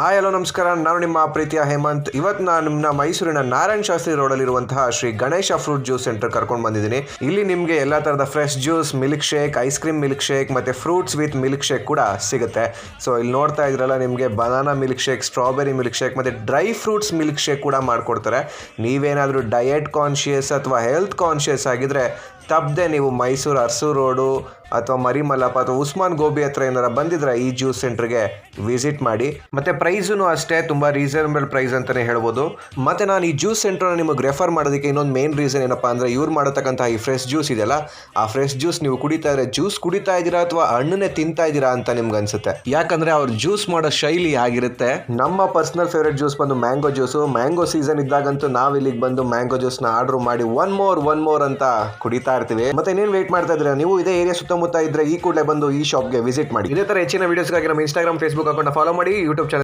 Hi hello ನಮಸ್ಕಾರ. ನಾನು ನಿಮ್ಮ ಪ್ರೀತಿಯ ಹೇಮಂತ್. ಇವತ್ತು ನಾನು ನಿಮ್ಮನ್ನ ಮೈಸೂರಿನ ನಾರಾಯಣ ಶಾಸ್ತ್ರಿ ರೋಡಲ್ಲಿರುವಂತಹ Shri Ganesha fruit juice centre ಕರ್ಕೊಂಡು ಬಂದಿದ್ದೀನಿ. ಇಲ್ಲಿ ನಿಮಗೆ ಎಲ್ಲ ಥರದ fresh juice, milk shake, ice cream milk shake ಮತ್ತು ಫ್ರೂಟ್ಸ್ ವಿತ್ ಮಿಲ್ಕ್ ಶೇಕ್ ಕೂಡ ಸಿಗುತ್ತೆ. ಸೊ ಇಲ್ಲಿ ನೋಡ್ತಾ ಇದ್ರಲ್ಲ, ನಿಮಗೆ banana milk shake, strawberry milk shake ಮತ್ತು ಡ್ರೈ ಫ್ರೂಟ್ಸ್ ಮಿಲ್ಕ್ ಶೇಕ್ ಕೂಡ ಮಾಡಿಕೊಡ್ತಾರೆ. ನೀವೇನಾದರೂ ಡಯಟ್ ಕಾನ್ಷಿಯಸ್ ಅಥವಾ ಹೆಲ್ತ್ ಕಾನ್ಷಿಯಸ್ ಆಗಿದ್ದರೆ ತಪ್ಪದೆ ನೀವು ಮೈಸೂರು ಅರಸು ರೋಡು ಅಥವಾ ಮರಿಮಲ್ಲಪ್ಪ ಅಥವಾ ಉಸ್ಮಾನ್ ಗೋಬಿ ಹತ್ರ ಏನಾರ ಬಂದಿದ್ರೆ ಈ ಜ್ಯೂಸ್ ಸೆಂಟರ್ಗೆ ವಿಸಿಟ್ ಮಾಡಿ. ಮತ್ತು ಪ್ರೈಸೂ ಅಷ್ಟೇ ತುಂಬ ರೀಸನಬಲ್ ಪ್ರೈಸ್ ಅಂತಲೇ ಹೇಳ್ಬೋದು. ಮತ್ತು ನಾನು ಈ ಜ್ಯೂಸ್ ಸೆಂಟರ್ನ ನಿಮಗೆ ರೆಫರ್ ಮಾಡೋದಕ್ಕೆ ಇನ್ನೊಂದು ಮೇನ್ ರೀಸನ್ ಏನಪ್ಪ ಅಂದರೆ, ಇವ್ರು ಮಾಡತಕ್ಕಂಥ ಈ ಫ್ರೆಶ್ ಜ್ಯೂಸ್ ಇದೆಯಲ್ಲ, ಆ ಫ್ರೆಶ್ ಜ್ಯೂಸ್ ನೀವು ಕುಡಿತಾ ಇದ್ರೆ ಜ್ಯೂಸ್ ಕುಡಿತಾ ಇದ್ದೀರಾ ಅಥವಾ ಹಣ್ಣನ್ನೇ ತಿಂತಾ ಇದ್ದೀರಾ ಅಂತ ನಿಮ್ಗೆ ಅನ್ಸುತ್ತೆ. ಯಾಕಂದರೆ ಅವ್ರು ಜ್ಯೂಸ್ ಮಾಡೋ ಶೈಲಿ ಆಗಿರುತ್ತೆ. ನಮ್ಮ ಪರ್ಸನಲ್ ಫೇವ್ರೇಟ್ ಜ್ಯೂಸ್ ಬಂದು ಮ್ಯಾಂಗೋ ಜ್ಯೂಸು. ಮ್ಯಾಂಗೋ ಸೀಸನ್ ಇದ್ದಾಗಂತೂ ನಾವು ಇಲ್ಲಿಗೆ ಬಂದು ಮ್ಯಾಂಗೋ ಜ್ಯೂಸ್ನ ಆರ್ಡ್ರ್ ಮಾಡಿ ಒನ್ ಮೋರ್ ಅಂತ ಕುಡಿತಾ ಇರ್ತೀವಿ. ಮತ್ತೆ ಇನ್ನೇನು ವೇಟ್ ಮಾಡ್ತಾ ಇದ್ರೆ ನೀವು ಇದೇ ಏರಿಯಾ ಸುತ್ತಮುತ್ತ ಇದ್ರೆ ಈ ಕೂಡಲೇ ಬಂದು ಈ ಶಾಪ್ಗೆ ವಿಸಿಟ್ ಮಾಡಿ. ಇದೇ ತರ ಹೆಚ್ಚಿನ ವಿಡಿಯೋಸ್ಗಾಗಿ ನಮ್ಮ ಇನ್ಸ್ಟಾಗ್ರಾಮ್, ಫೇಸ್ಬುಕ್ ಅಕೌಂಟ್ ಫಾಲೋ ಮಾಡಿ. YouTube channel